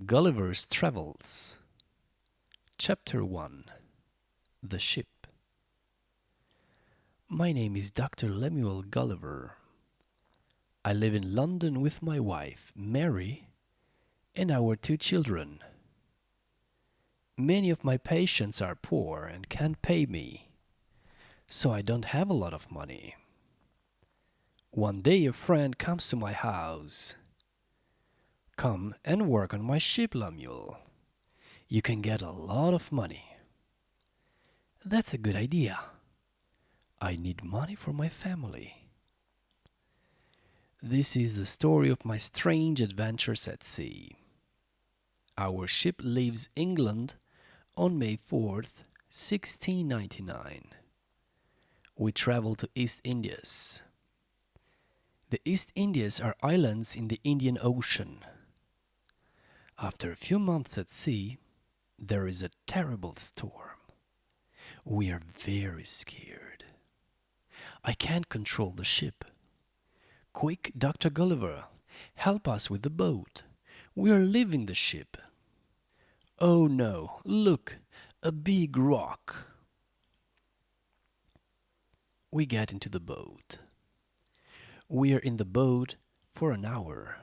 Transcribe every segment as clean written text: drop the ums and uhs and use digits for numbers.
Gulliver's Travels. Chapter 1. The Ship. My name is Dr. Lemuel Gulliver. I live in London with my wife, Mary, and our 2 children. Many of my patients are poor and can't pay me, so I don't have a lot of money. One day a friend comes to my house. "Come and work on my ship, Lemuel. You can get a lot of money." "That's a good idea. I need money for my family." This is the story of my strange adventures at sea. Our ship leaves England on May 4th, 1699. We travel to East Indies. The East Indies are islands in the Indian Ocean. After a few months at sea, there is a terrible storm. We are very scared. I can't control the ship. "Quick, Dr. Gulliver, help us with the boat. We are leaving the ship." "Oh no, look, a big rock." We get into the boat. We are in the boat for an hour.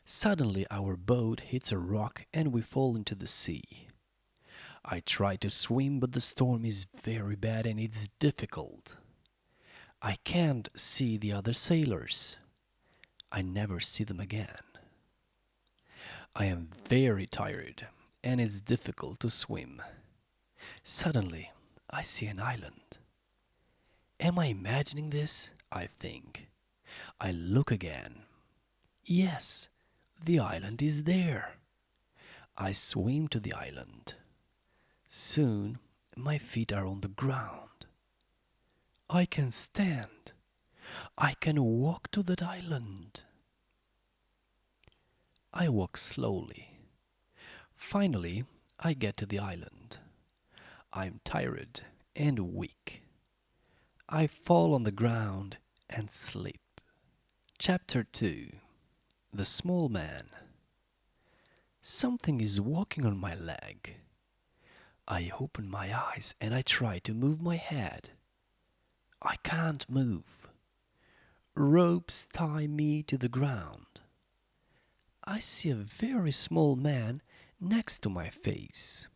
Suddenly our boat hits a rock and we fall into the sea. I try to swim, but the storm is very bad and it's difficult. I can't see the other sailors. I never see them again. I am very tired and it's difficult to swim. Suddenly, I see an island. Am I imagining this? I think. I look again. Yes, the island is there. I swim to the island. Soon, my feet are on the ground. I can stand. I can walk to that island. I walk slowly. Finally, I get to the island. I'm tired and weak. I fall on the ground and sleep. Chapter 2. The Small Man. Something is walking on my leg. I open my eyes and I try to move my head. I can't move. Ropes tie me to the ground. I see a very small man next to my face.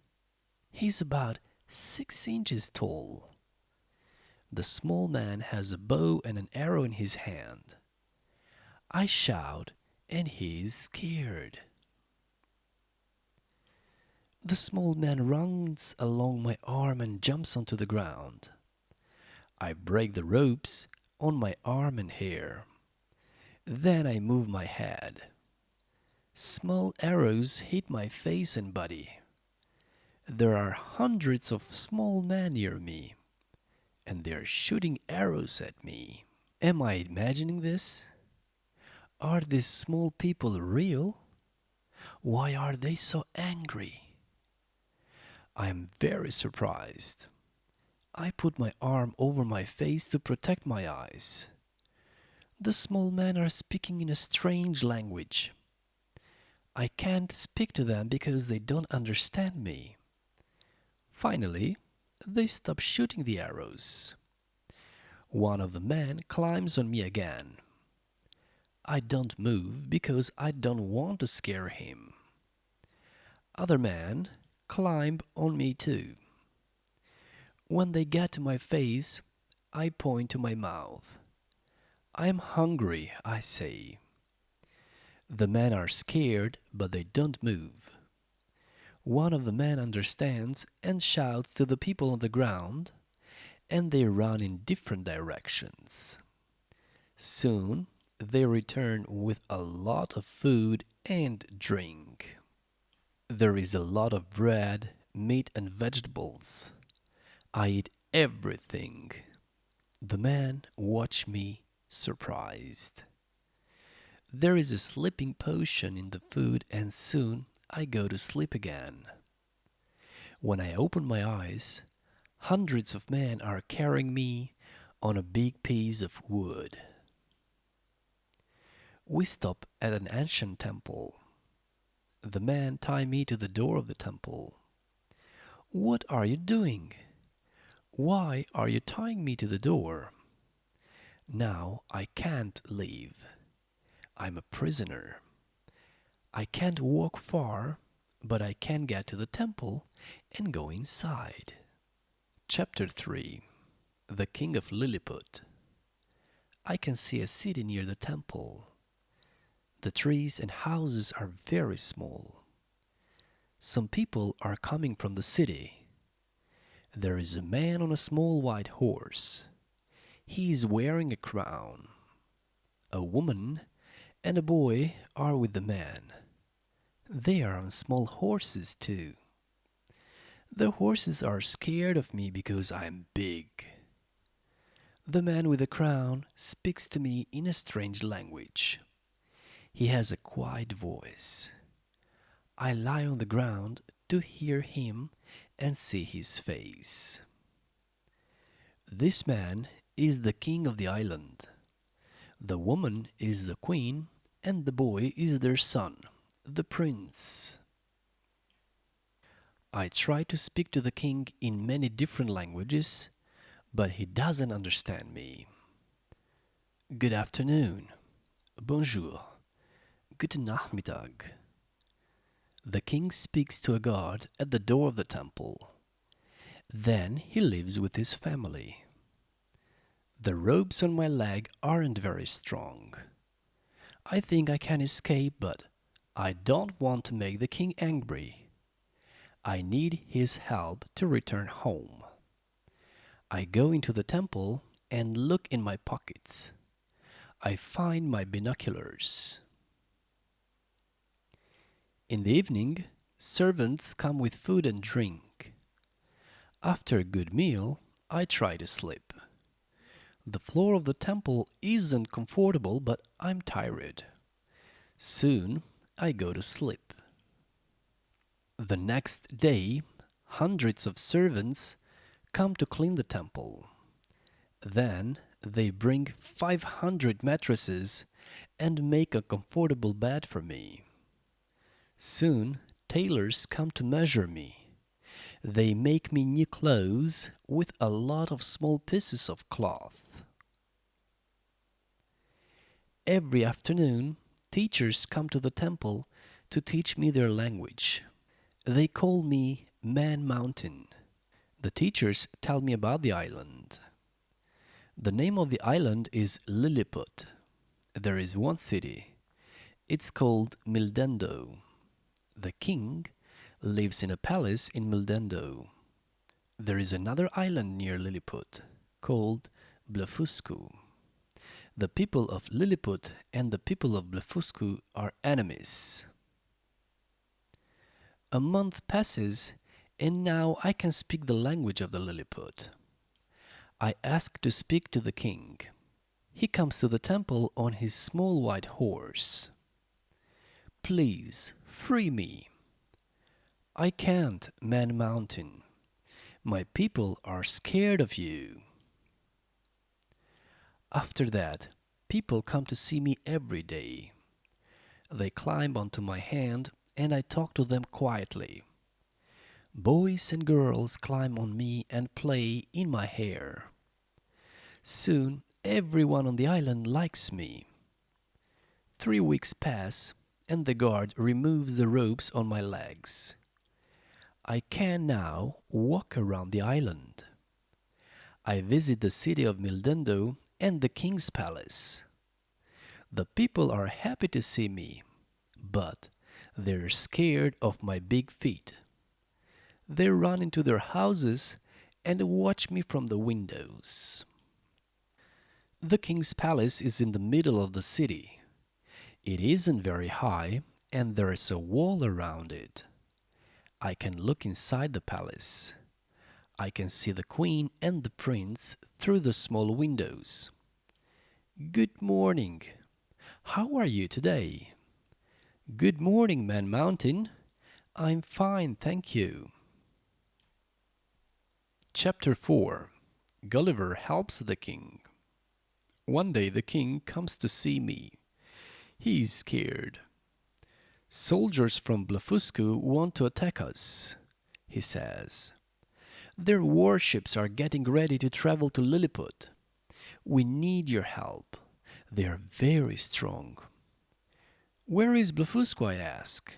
He's about 6 inches tall. The small man has a bow and an arrow in his hand. I shout and he is scared. The small man runs along my arm and jumps onto the ground. I break the ropes on my arm and hair. Then I move my head. Small arrows hit my face and body. There are hundreds of small men near me, and they are shooting arrows at me. Am I imagining this? Are these small people real? Why are they so angry? I am very surprised. I put my arm over my face to protect my eyes. The small men are speaking in a strange language. I can't speak to them because they don't understand me. Finally, they stop shooting the arrows. One of the men climbs on me again. I don't move because I don't want to scare him. Other men climb on me too. When they get to my face, I point to my mouth. "I'm hungry," I say. The men are scared, but they don't move. One of the men understands and shouts to the people on the ground, and they run in different directions. Soon, they return with a lot of food and drink. There is a lot of bread, meat, and vegetables. I eat everything. The men watch me, surprised. There is a sleeping potion in the food, and soon I go to sleep again. When I open my eyes, hundreds of men are carrying me on a big piece of wood. We stop at an ancient temple. The man tied me to the door of the temple. "What are you doing? Why are you tying me to the door?" "Now I can't leave. I'm a prisoner. I can't walk far, but I can get to the temple and go inside." Chapter 3. The King of Lilliput. I can see a city near the temple. The trees and houses are very small. Some people are coming from the city. There is a man on a small white horse. He is wearing a crown. A woman and a boy are with the man. They are on small horses too. The horses are scared of me because I am big. The man with the crown speaks to me in a strange language. He has a quiet voice. I lie on the ground to hear him and see his face. This man is the king of the island. The woman is the queen, and the boy is their son, the prince. I try to speak to the king in many different languages, but he doesn't understand me. Good afternoon. Bonjour. Guten Nachmittag. The king speaks to a guard at the door of the temple. Then he lives with his family. The ropes on my leg aren't very strong. I think I can escape, but I don't want to make the king angry. I need his help to return home. I go into the temple and look in my pockets. I find my binoculars. In the evening, servants come with food and drink. After a good meal, I try to sleep. The floor of the temple isn't comfortable, but I'm tired. Soon, I go to sleep. The next day, hundreds of servants come to clean the temple. Then they bring 500 mattresses and make a comfortable bed for me. Soon, tailors come to measure me. They make me new clothes with a lot of small pieces of cloth. Every afternoon, teachers come to the temple to teach me their language. They call me Man Mountain. The teachers tell me about the island. The name of the island is Lilliput. There is one city. It's called Mildendo. The king lives in a palace in Mildendo. There is another island near Lilliput called Blefuscu. The people of Lilliput and the people of Blefuscu are enemies. A month passes, and now I can speak the language of the Lilliput. I ask to speak to the king. He comes to the temple on his small white horse. "Please, free me." "I can't, Man Mountain. My people are scared of you." After that, people come to see me every day. They climb onto my hand and I talk to them quietly. Boys and girls climb on me and play in my hair. Soon, everyone on the island likes me. 3 weeks pass and the guard removes the ropes on my legs. I can now walk around the island. I visit the city of Mildendo and the king's palace. The people are happy to see me, but they're scared of my big feet. They run into their houses and watch me from the windows. The king's palace is in the middle of the city. It isn't very high, and there is a wall around it. I can look inside the palace. I can see the queen and the prince through the small windows. "Good morning. How are you today?" "Good morning, Man Mountain. I'm fine, thank you." Chapter 4. Gulliver helps the king. One day the king comes to see me. He is scared. Soldiers from Blefuscu want to attack us, he says. Their warships are getting ready to travel to Lilliput. We need your help. They are very strong. Where is Blefuscu, I ask.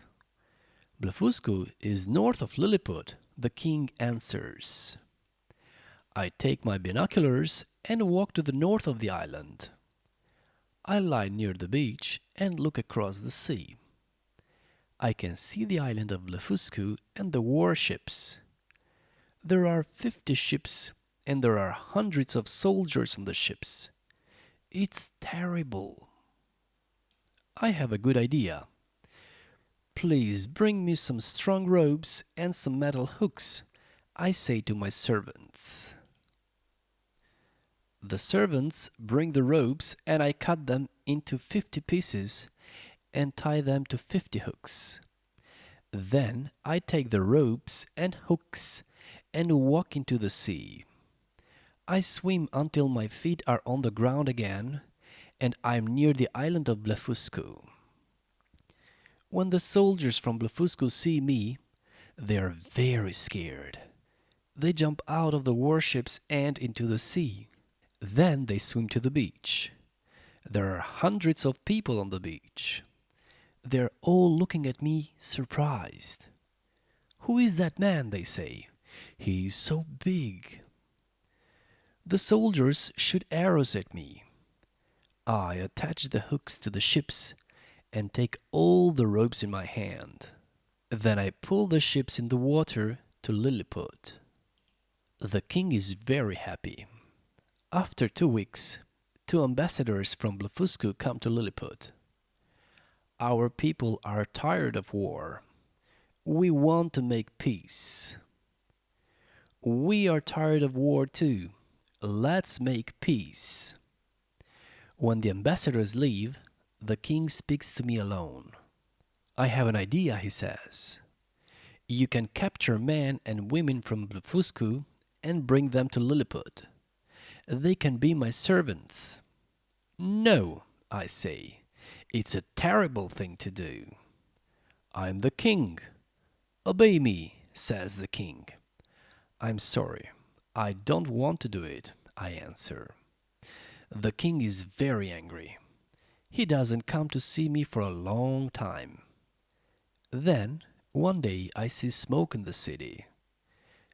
Blefuscu is north of Lilliput, the king answers. I take my binoculars and walk to the north of the island. I lie near the beach and look across the sea. I can see the island of Blefuscu and the warships. There are 50 ships and there are hundreds of soldiers on the ships. It's terrible. I have a good idea. Please bring me some strong ropes and some metal hooks, I say to my servants. The servants bring the ropes and I cut them into 50 pieces and tie them to 50 hooks. Then I take the ropes and hooks and walk into the sea. I swim until my feet are on the ground again and I'm near the island of Blefuscu. When the soldiers from Blefuscu see me, they are very scared. They jump out of the warships and into the sea. Then they swim to the beach. There are hundreds of people on the beach. They're all looking at me surprised. Who is that man, they say. He is so big. The soldiers shoot arrows at me. I attach the hooks to the ships and take all the ropes in my hand. Then I pull the ships in the water to Lilliput. The king is very happy. After 2 weeks, 2 ambassadors from Blefuscu come to Lilliput. Our people are tired of war. We want to make peace. We are tired of war too. Let's make peace. When the ambassadors leave, the king speaks to me alone. I have an idea, he says. You can capture men and women from Blefuscu and bring them to Lilliput. They can be my servants. No, I say. It's a terrible thing to do. I'm the king. Obey me, says the king. I'm sorry. I don't want to do it, I answer. The king is very angry. He doesn't come to see me for a long time. Then, one day I see smoke in the city.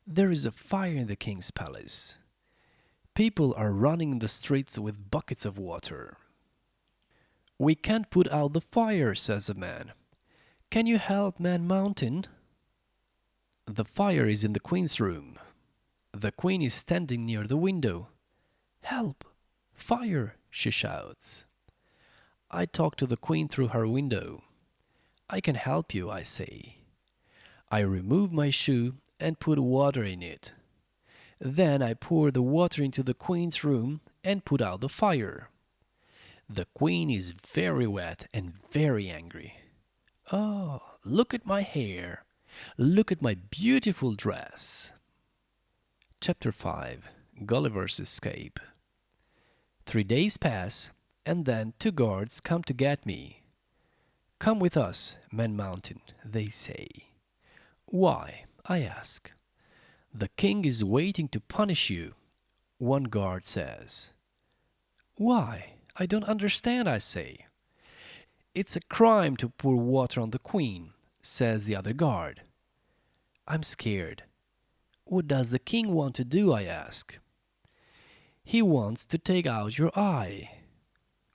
There is a fire in the king's palace. People are running in the streets with buckets of water. We can't put out the fire, says a man. Can you help, Man Mountain? The fire is in the queen's room. The queen is standing near the window. Help! Fire! She shouts. I talk to the queen through her window. I can help you, I say. I remove my shoe and put water in it. Then I pour the water into the queen's room and put out the fire. The queen is very wet and very angry. Oh, look at my hair. Look at my beautiful dress. Chapter 5. Gulliver's Escape. 3 days pass, and then 2 guards come to get me. Come with us, Man Mountain, they say. Why? I ask. The king is waiting to punish you, one guard says. Why? I don't understand, I say. It's a crime to pour water on the queen, says the other guard. I'm scared. What does the king want to do, I ask. He wants to take out your eye.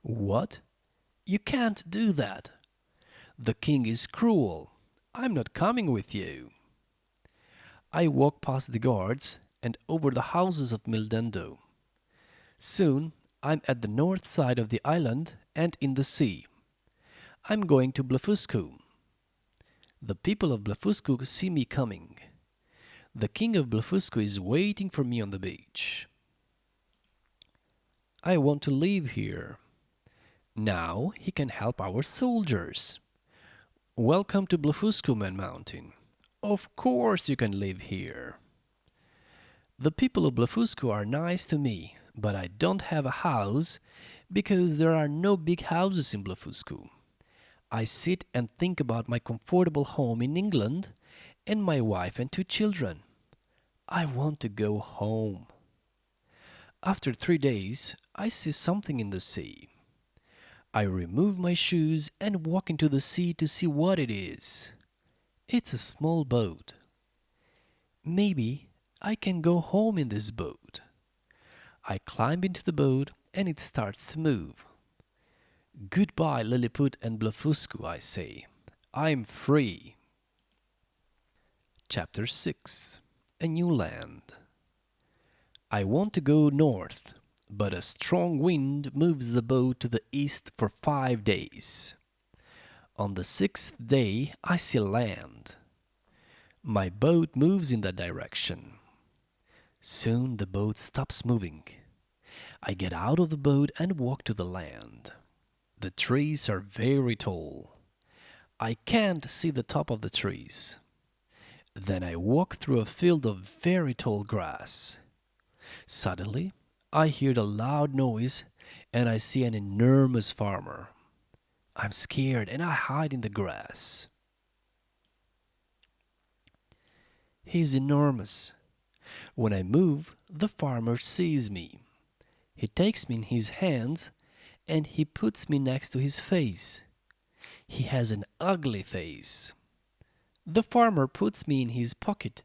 What? You can't do that. The king is cruel. I'm not coming with you. I walk past the guards and over the houses of Mildendo. Soon I'm at the north side of the island and in the sea. I'm going to Blefuscu. The people of Blefuscu see me coming. The king of Blefuscu is waiting for me on the beach. I want to live here. Now he can help our soldiers. Welcome to Blefuscu, Man Mountain. Of course you can live here. The people of Blefuscu are nice to me, but I don't have a house because there are no big houses in Blefuscu. I sit and think about my comfortable home in England and my wife and 2 children. I want to go home. After 3 days, I see something in the sea. I remove my shoes and walk into the sea to see what it is. It's a small boat. Maybe I can go home in this boat. I climb into the boat and it starts to move. Goodbye, Lilliput and Blefuscu, I say. I'm free. Chapter 6. A New Land. I want to go north, but a strong wind moves the boat to the east for 5 days. On the 6th day, I see land. My boat moves in that direction. Soon the boat stops moving. I get out of the boat and walk to the land. The trees are very tall. I can't see the top of the trees. Then I walk through a field of very tall grass. Suddenly, I hear a loud noise and I see an enormous farmer. I'm scared and I hide in the grass. He's enormous. When I move, the farmer sees me. He takes me in his hands and he puts me next to his face. He has an ugly face. The farmer puts me in his pocket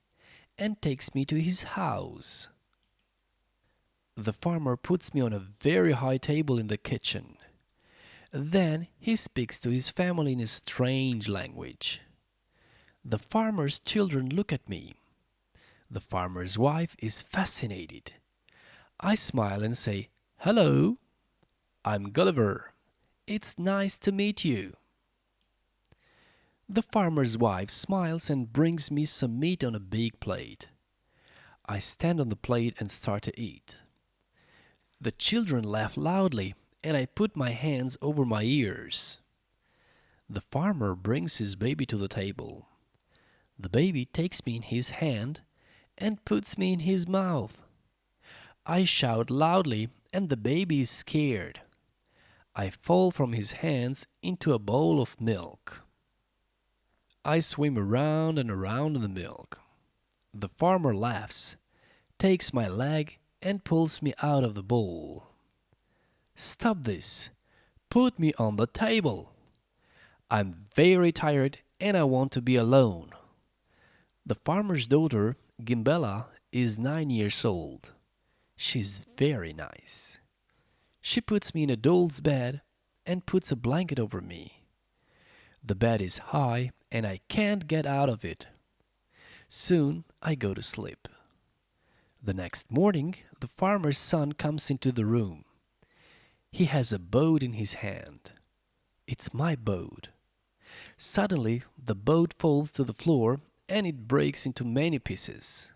and takes me to his house. The farmer puts me on a very high table in the kitchen. Then he speaks to his family in a strange language. The farmer's children look at me. The farmer's wife is fascinated. I smile and say, "Hello, I'm Gulliver. It's nice to meet you." The farmer's wife smiles and brings me some meat on a big plate. I stand on the plate and start to eat. The children laugh loudly and I put my hands over my ears. The farmer brings his baby to the table. The baby takes me in his hand and puts me in his mouth. I shout loudly and the baby is scared. I fall from his hands into a bowl of milk. I swim around and around in the milk. The farmer laughs, takes my leg and pulls me out of the bowl. "Stop this! Put me on the table! I'm very tired and I want to be alone." The farmer's daughter, Gimbella, is 9 years old. She's very nice. She puts me in a doll's bed and puts a blanket over me. The bed is high and I can't get out of it. Soon I go to sleep. The next morning, the farmer's son comes into the room. He has a boat in his hand. It's my boat. Suddenly, the boat falls to the floor and it breaks into many pieces.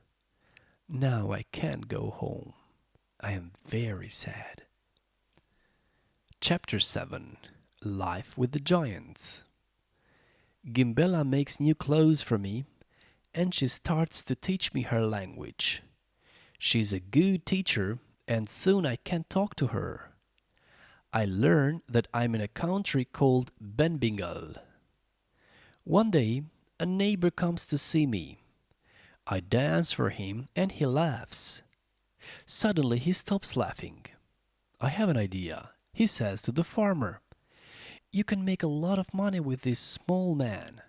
Now I can't go home. I am very sad. Chapter 7. Life with the Giants. Gimbella makes new clothes for me and she starts to teach me her language. She's a good teacher and soon I can talk to her. I learn that I'm in a country called Benbingal. One day, a neighbor comes to see me. I dance for him and he laughs. Suddenly he stops laughing. I have an idea, he says to the farmer. "You can make a lot of money with this small man.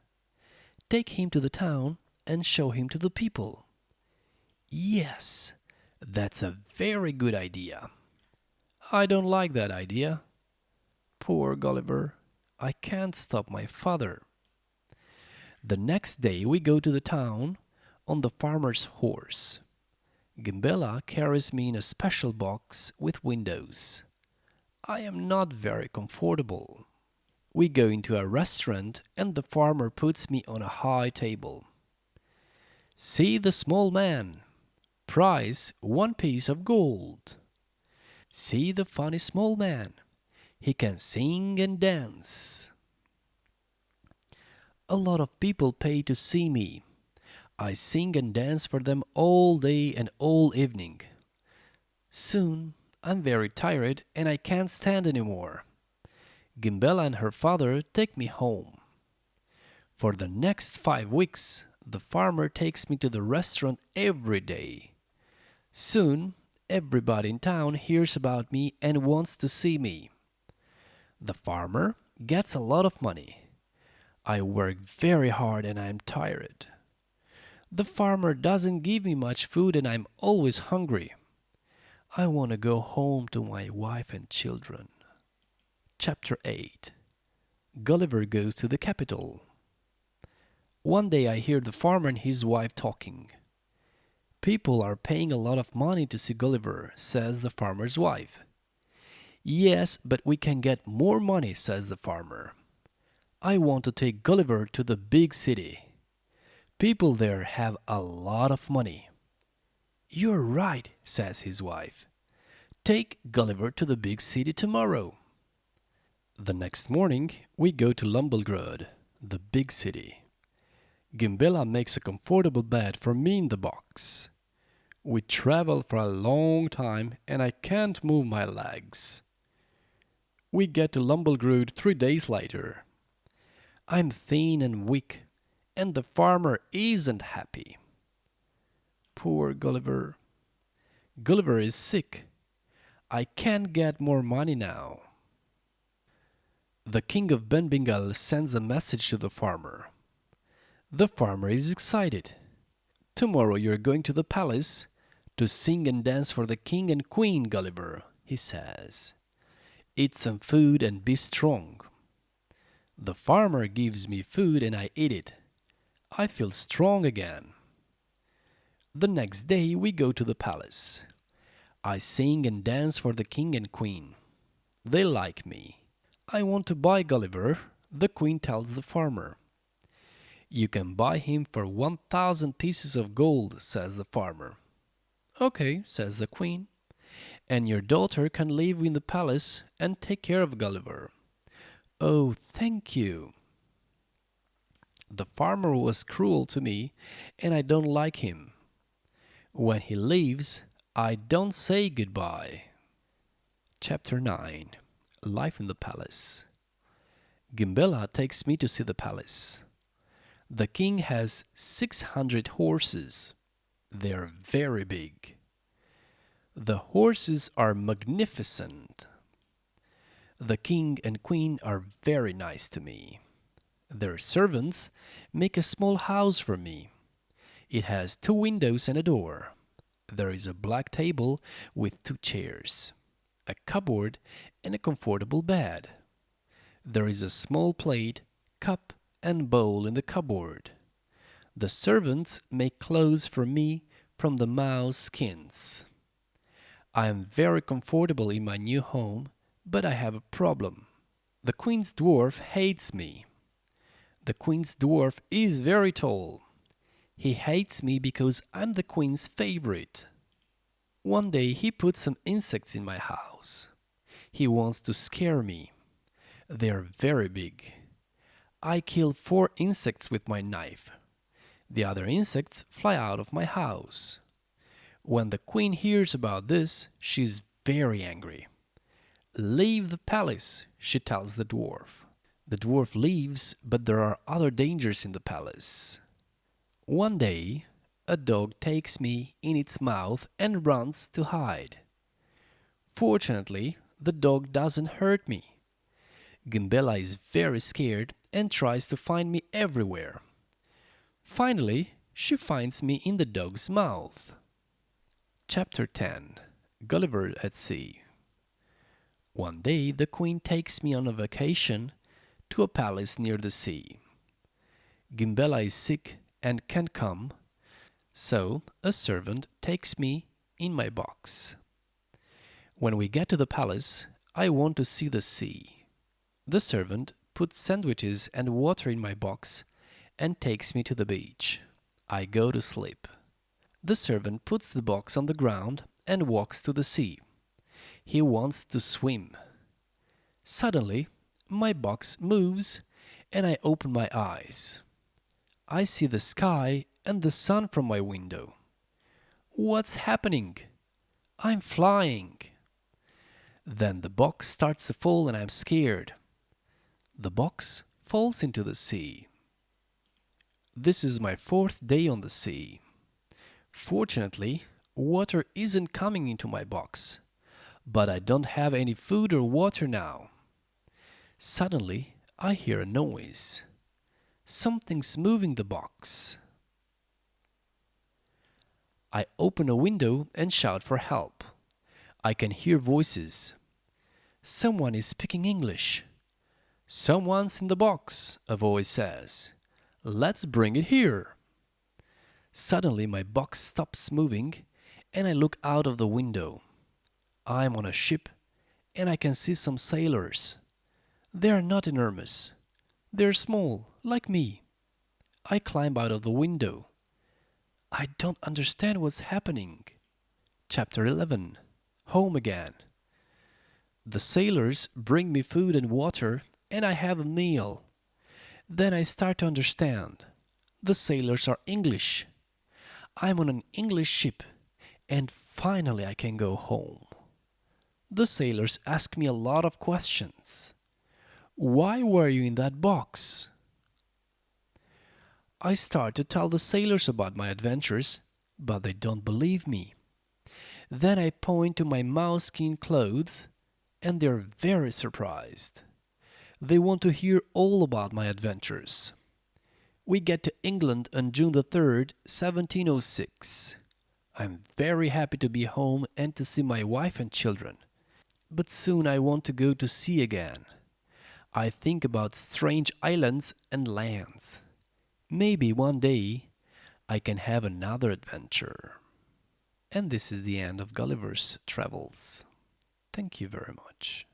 Take him to the town and show him to the people." Yes, that's a very good idea. I don't like that idea. Poor Gulliver, I can't stop my father. The next day we go to the town on the farmer's horse. Gimbella carries me in a special box with windows. I am not very comfortable. We go into a restaurant and the farmer puts me on a high table. "See the small man. Price 1 piece of gold. See the funny small man. He can sing and dance." A lot of people pay to see me. I sing and dance for them all day and all evening. Soon I'm very tired and I can't stand anymore. Gimbella and her father take me home. For the next 5 weeks, the farmer takes me to the restaurant every day. Soon, everybody in town hears about me and wants to see me. The farmer gets a lot of money. I work very hard and I'm tired. The farmer doesn't give me much food and I'm always hungry. I want to go home to my wife and children. Chapter 8. Gulliver goes to the capital. One day I hear the farmer and his wife talking. People are paying a lot of money to see Gulliver, says the farmer's wife. Yes, but we can get more money, says the farmer. I want to take Gulliver to the big city. People there have a lot of money. You're right, says his wife. Take Gulliver to the big city tomorrow. The next morning, we go to Lumblegrud, the big city. Gimbella makes a comfortable bed for me in the box. We travel for a long time and I can't move my legs. We get to Lumblegrud 3 days later. I'm thin and weak, and the farmer isn't happy. Poor Gulliver. Gulliver is sick. I can't get more money now. The king of Benbengal sends a message to the farmer. The farmer is excited. Tomorrow you're going to the palace to sing and dance for the king and queen, Gulliver, he says. Eat some food and be strong. The farmer gives me food and I eat it. I feel strong again. The next day we go to the palace. I sing and dance for the king and queen. They like me. I want to buy Gulliver, the queen tells the farmer. You can buy him for 1,000 pieces of gold, says the farmer. Okay, says the queen. And your daughter can live in the palace and take care of Gulliver. Oh, thank you. The farmer was cruel to me, and I don't like him. When he leaves, I don't say goodbye. Chapter 9. Life in the Palace. Gimbella takes me to see the palace. The king has 600 horses. They're very big. The horses are magnificent. The king and queen are very nice to me. Their servants make a small house for me. It has 2 windows and a door. There is a black table with 2 chairs, a cupboard, and a comfortable bed. There is a small plate, cup, and bowl in the cupboard. The servants make clothes for me from the mouse skins. I am very comfortable in my new home, but I have a problem. The queen's dwarf hates me. The queen's dwarf is very tall. He hates me because I'm the queen's favorite. One day he put some insects in my house. He wants to scare me. They are very big. I kill 4 insects with my knife. The other insects fly out of my house. When the queen hears about this, she's very angry. Leave the palace, she tells the dwarf. The dwarf leaves, but there are other dangers in the palace. One day, a dog takes me in its mouth and runs to hide. Fortunately, the dog doesn't hurt me. Gimbella is very scared and tries to find me everywhere. Finally, she finds me in the dog's mouth. Chapter 10. Gulliver at Sea. One day, the queen takes me on a vacation to a palace near the sea. Gimbella is sick and can't come, so a servant takes me in my box. When we get to the palace, I want to see the sea. The servant puts sandwiches and water in my box and takes me to the beach. I go to sleep. The servant puts the box on the ground and walks to the sea. He wants to swim. Suddenly, my box moves and I open my eyes. I see the sky and the sun from my window. What's happening? I'm flying. Then the box starts to fall and I'm scared. The box falls into the sea. This is my 4th day on the sea. Fortunately, water isn't coming into my box, but I don't have any food or water now. Suddenly, I hear a noise. Something's moving the box. I open a window and shout for help. I can hear voices. Someone is speaking English. Someone's in the box, a voice says. Let's bring it here. Suddenly my box stops moving and I look out of the window. I'm on a ship and I can see some sailors. They are not enormous. They're small, like me. I climb out of the window. I don't understand what's happening. Chapter 11. Home again. The sailors bring me food and water and I have a meal. Then I start to understand. The sailors are English. I'm on an English ship and finally I can go home. The sailors ask me a lot of questions. Why were you in that box? I start to tell the sailors about my adventures, but they don't believe me. Then I point to my mouse-skin clothes, and they're very surprised. They want to hear all about my adventures. We get to England on June the 3rd, 1706. I'm very happy to be home and to see my wife and children. But soon I want to go to sea again. I think about strange islands and lands. Maybe one day I can have another adventure. And this is the end of Gulliver's Travels. Thank you very much.